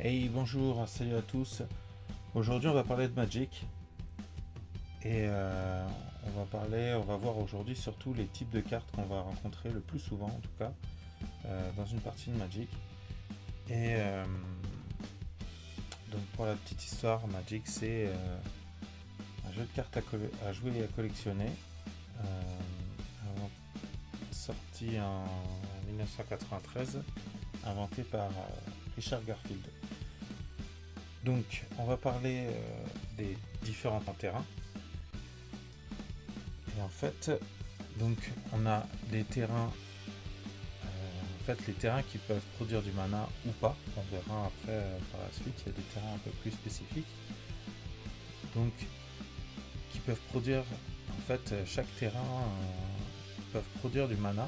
Hey, bonjour, salut à tous. Aujourd'hui, on va parler de Magic et on va voir aujourd'hui surtout les types de cartes qu'on va rencontrer le plus souvent, en tout cas, dans une partie de Magic. Et donc, pour la petite histoire, Magic, c'est un jeu de cartes à jouer et à collectionner, sorti en 1993, inventé par Richard Garfield. Donc, on va parler des différents terrains. Et en fait, donc, on a des terrains, les terrains qui peuvent produire du mana ou pas. On verra après par la suite. Il y a des terrains un peu plus spécifiques. Donc, qui peuvent produire, chaque terrain peuvent produire du mana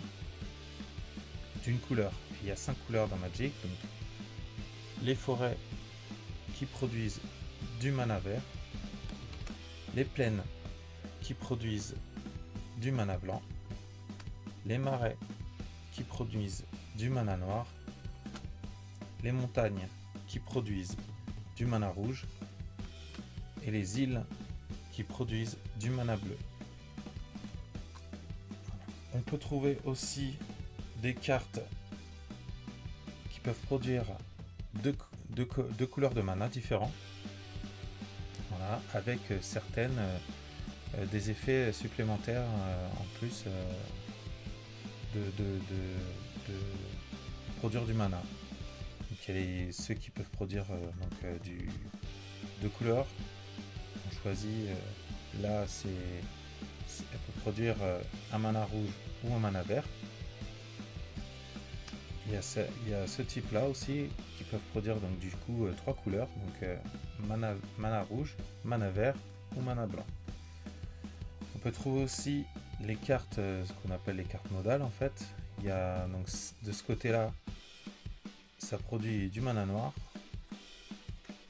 d'une couleur. Il y a 5 couleurs dans Magic. Donc, les forêts qui produisent du mana vert, les plaines qui produisent du mana blanc, les marais qui produisent du mana noir, les montagnes qui produisent du mana rouge et les îles qui produisent du mana bleu. On peut trouver aussi des cartes qui peuvent produire deux couleurs de mana différents, voilà, avec certaines des effets supplémentaires en plus de produire du mana. Donc il y a ceux qui peuvent produire deux couleurs. On choisit là, elle peut produire un mana rouge ou un mana vert. Il y a ce type là aussi qui peuvent produire donc du coup trois couleurs, donc mana rouge, mana vert ou mana blanc. On peut trouver aussi les cartes, ce qu'on appelle les cartes modales en fait. Il y a donc de ce côté là, ça produit du mana noir,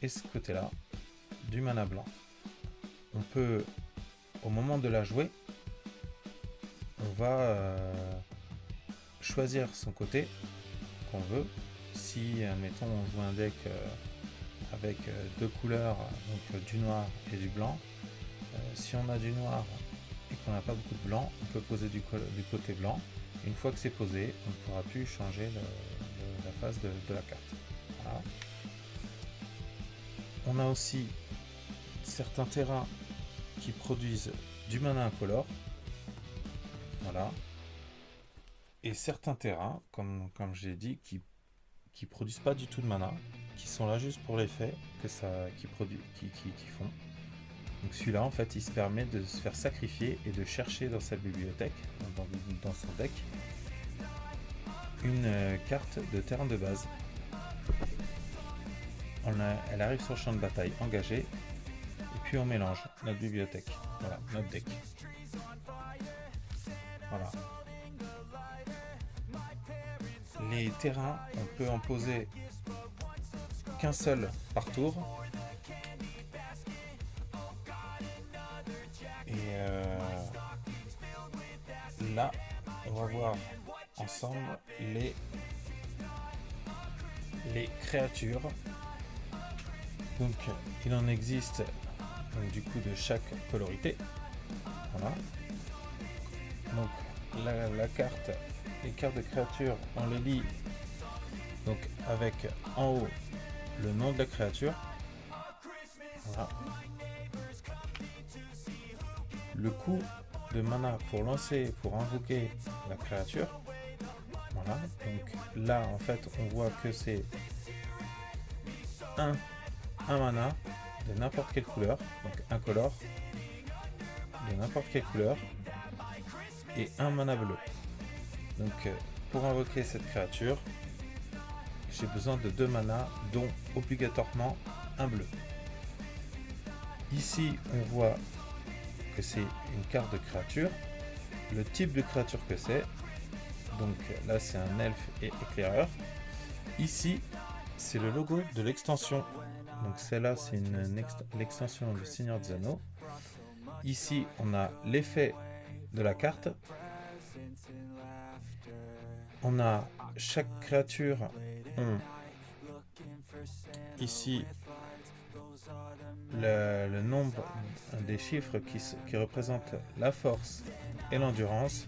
et ce côté là, du mana blanc. On peut, au moment de la jouer, on va choisir son côté qu'on veut. Si, admettons, on joue un deck avec deux couleurs, donc du noir et du blanc, si on a du noir et qu'on n'a pas beaucoup de blanc, on peut poser du côté blanc. Une fois que c'est posé, on ne pourra plus changer la face de la carte. Voilà. On a aussi certains terrains qui produisent du mana incolore. Voilà. Et certains terrains, comme j'ai dit, qui produisent pas du tout de mana, qui sont là juste pour l'effet que qui font. Donc celui-là, en fait, il se permet de se faire sacrifier et de chercher dans sa bibliothèque, dans son deck, une carte de terrain de base. Elle arrive sur le champ de bataille engagé, et puis on mélange notre bibliothèque, voilà, notre deck. Voilà. Les terrains, on peut en poser qu'un seul par tour. Et là, on va voir ensemble les créatures. Donc, il en existe donc, du coup de chaque colorité. Voilà. Donc, les cartes de créatures, on les lit donc avec en haut le nom de la créature. Voilà. Le coût de mana pour lancer, pour invoquer la créature. Voilà. Donc là, en fait, on voit que c'est un mana de n'importe quelle couleur, donc incolore de n'importe quelle couleur, et un mana bleu. Donc pour invoquer cette créature, j'ai besoin de 2 mana, dont obligatoirement un bleu. Ici, on voit que c'est une carte de créature, le type de créature que c'est. Donc là, c'est un elfe et éclaireur. Ici, c'est le logo de l'extension. Donc celle-là, c'est l'extension du Seigneur des Anneaux. Ici, on a l'effet de la carte. On a chaque créature ont ici le nombre des chiffres qui représentent la force et l'endurance.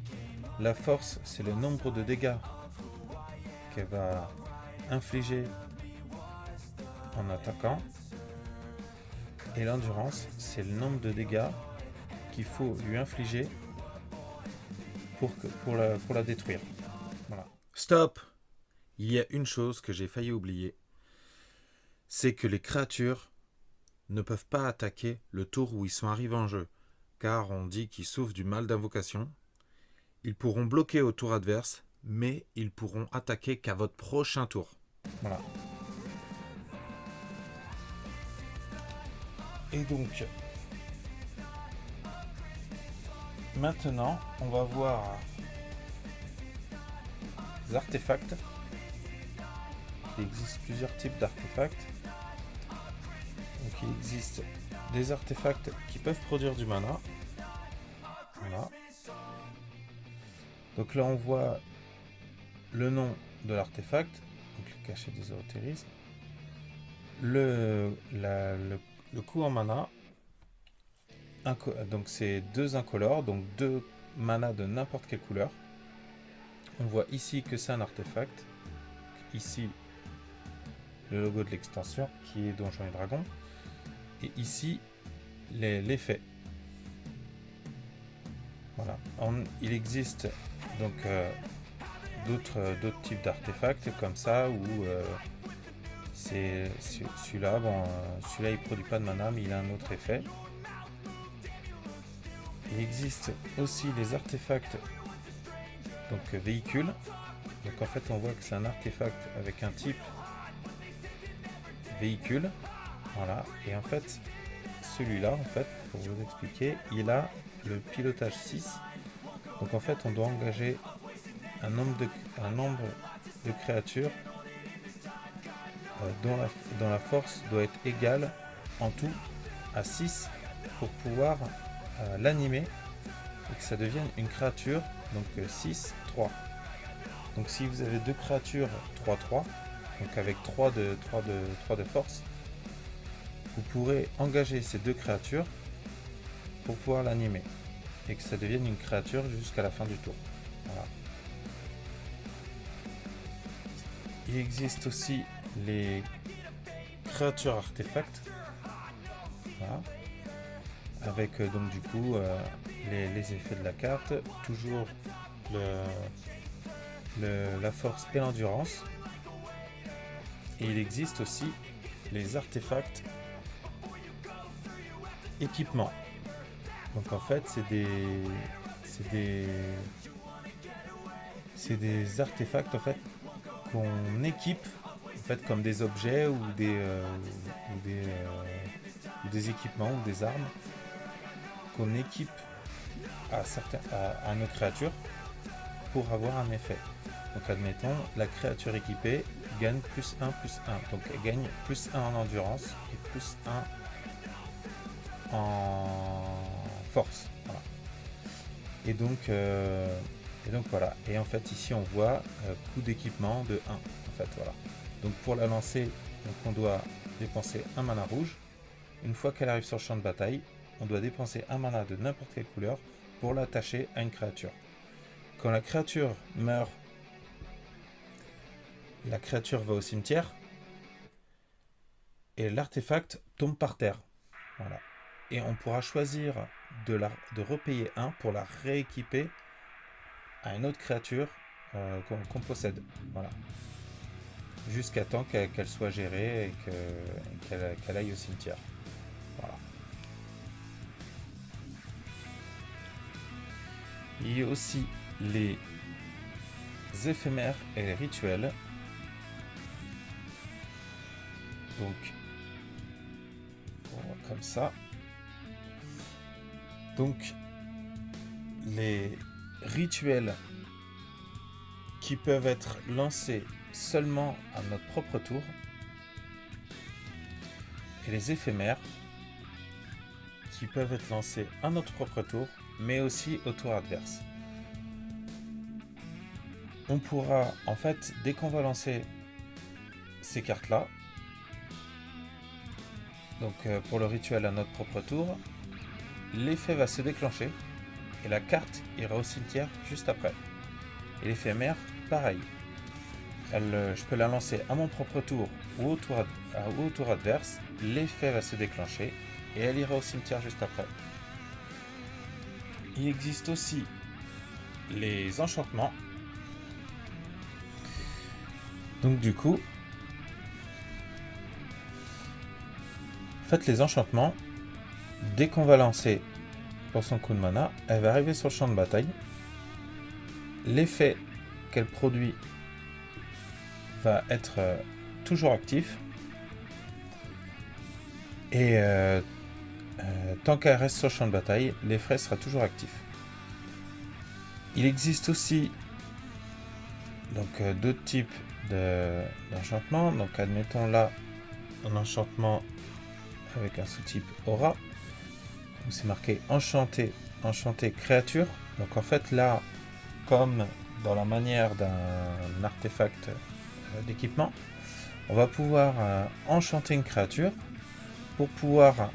La force, c'est le nombre de dégâts qu'elle va infliger en attaquant. Et l'endurance, c'est le nombre de dégâts qu'il faut lui infliger pour la détruire. Voilà. Stop! Il y a une chose que j'ai failli oublier. C'est que les créatures ne peuvent pas attaquer le tour où ils sont arrivés en jeu, car on dit qu'ils souffrent du mal d'invocation. Ils pourront bloquer au tour adverse, mais ils pourront attaquer qu'à votre prochain tour. Voilà. Et donc, maintenant, on va voir les artefacts. Il existe plusieurs types d'artefacts. Donc, il existe des artefacts qui peuvent produire du mana. Voilà. Donc là, on voit le nom de l'artefact, donc le cachet des ésotérismes, le coût en mana, donc c'est 2 incolores, donc 2 mana de n'importe quelle couleur. On voit ici que c'est un artefact, ici le logo de l'extension qui est Donjons et Dragons, et ici l'effet. Voilà. Il existe donc d'autres types d'artefacts comme ça où c'est celui-là, celui-là il produit pas de mana mais il a un autre effet. Il existe aussi les artefacts donc véhicules. Donc en fait on voit que c'est un artefact avec un type véhicule. Voilà. Et en fait celui-là, en fait, pour vous expliquer, il a le pilotage 6. Donc en fait on doit engager un nombre de créatures dont la force doit être égale en tout à 6 pour pouvoir l'animer et que ça devienne une créature, donc 6, 3. Donc si vous avez 2 créatures 3, 3, donc avec 3 de force, vous pourrez engager ces 2 créatures pour pouvoir l'animer et que ça devienne une créature jusqu'à la fin du tour. Voilà. Il existe aussi les créatures artefacts, voilà. Avec donc du coup les effets de la carte, toujours la force et l'endurance. Et il existe aussi les artefacts équipements. Donc en fait c'est des artefacts en fait qu'on équipe en fait comme des objets ou des équipements ou des armes qu'on équipe à nos créatures pour avoir un effet. Donc admettons, la créature équipée gagne plus 1, donc elle gagne plus 1 en endurance et plus 1 en force. Voilà. Et donc voilà. Et en fait ici on voit coût d'équipement de 1. En fait, voilà. Donc pour la lancer, donc on doit dépenser un mana rouge. Une fois qu'elle arrive sur le champ de bataille, on doit dépenser un mana de n'importe quelle couleur pour l'attacher à une créature. Quand la créature meurt, la créature va au cimetière et l'artefact tombe par terre. Voilà. Et on pourra choisir de repayer 1 pour la rééquiper à une autre créature qu'on possède. Voilà. Jusqu'à temps qu'elle soit gérée et qu'elle aille au cimetière. Voilà. Il y a aussi les éphémères et les rituels. Donc, on voit comme ça. Donc, les rituels qui peuvent être lancés seulement à notre propre tour et les éphémères qui peuvent être lancés à notre propre tour mais aussi au tour adverse. On pourra en fait dès qu'on va lancer ces cartes là Donc pour le rituel à notre propre tour, l'effet va se déclencher et la carte ira au cimetière juste après. Et l'éphémère, pareil. Je peux la lancer à mon propre tour ou au tour adverse. L'effet va se déclencher et elle ira au cimetière juste après. Il existe aussi les enchantements. Donc du coup, faites les enchantements. Dès qu'on va lancer pour son coup de mana, elle va arriver sur le champ de bataille. L'effet qu'elle produit va être toujours actif. Et tant qu'elle reste sur le champ de bataille, l'effet sera toujours actif. Il existe aussi donc d'autres types d'enchantements. Donc admettons là un enchantement avec un sous-type aura. Donc c'est marqué enchanté créature. Donc en fait là, comme dans la manière d'un artefact d'équipement, on va pouvoir enchanter une créature pour pouvoir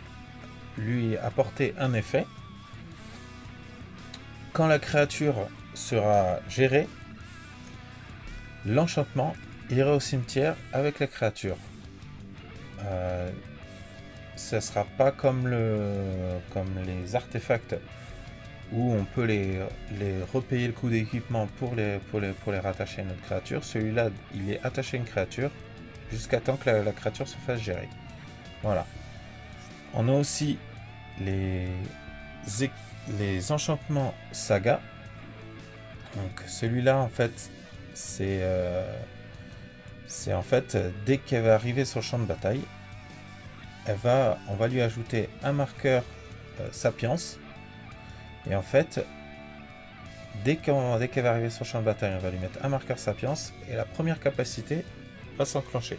lui apporter un effet. Quand la créature sera gérée, l'enchantement ira au cimetière avec la créature. Ça sera pas comme les artefacts où on peut les repayer le coût d'équipement pour les rattacher à notre créature. Celui-là, il est attaché à une créature jusqu'à temps que la créature se fasse gérer. Voilà. On a aussi les enchantements saga. Donc celui-là, en fait, c'est en fait dès qu'elle va arriver sur le champ de bataille, on va lui ajouter un marqueur sapiens. Et en fait, dès qu'elle va arriver sur le champ de bataille, on va lui mettre un marqueur sapiens et la première capacité va s'enclencher.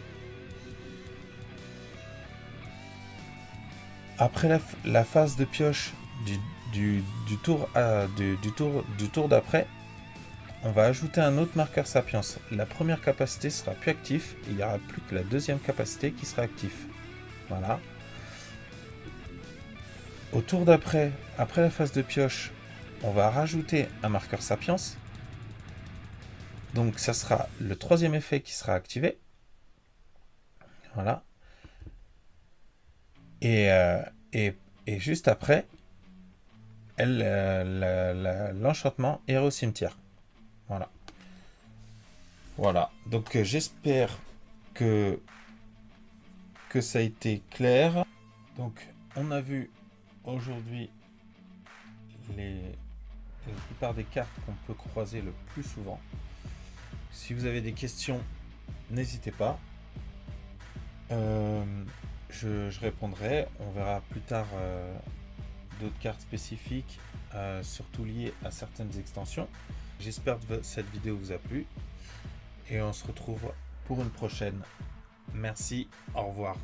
Après la phase de pioche du tour d'après, on va ajouter un autre marqueur sapiens. La première capacité sera plus active et il n'y aura plus que la deuxième capacité qui sera active. Voilà. Au tour d'après, après la phase de pioche, on va rajouter un marqueur sapiens. Donc ça sera le troisième effet qui sera activé. Voilà. Et juste après, l'enchantement ira au cimetière. Voilà. Voilà. Donc j'espère que ça a été clair. Donc on a vu aujourd'hui la plupart des cartes qu'on peut croiser le plus souvent. Si vous avez des questions, n'hésitez pas. Je répondrai. On verra plus tard d'autres cartes spécifiques, surtout liées à certaines extensions. J'espère que cette vidéo vous a plu. Et on se retrouve pour une prochaine. Merci, au revoir.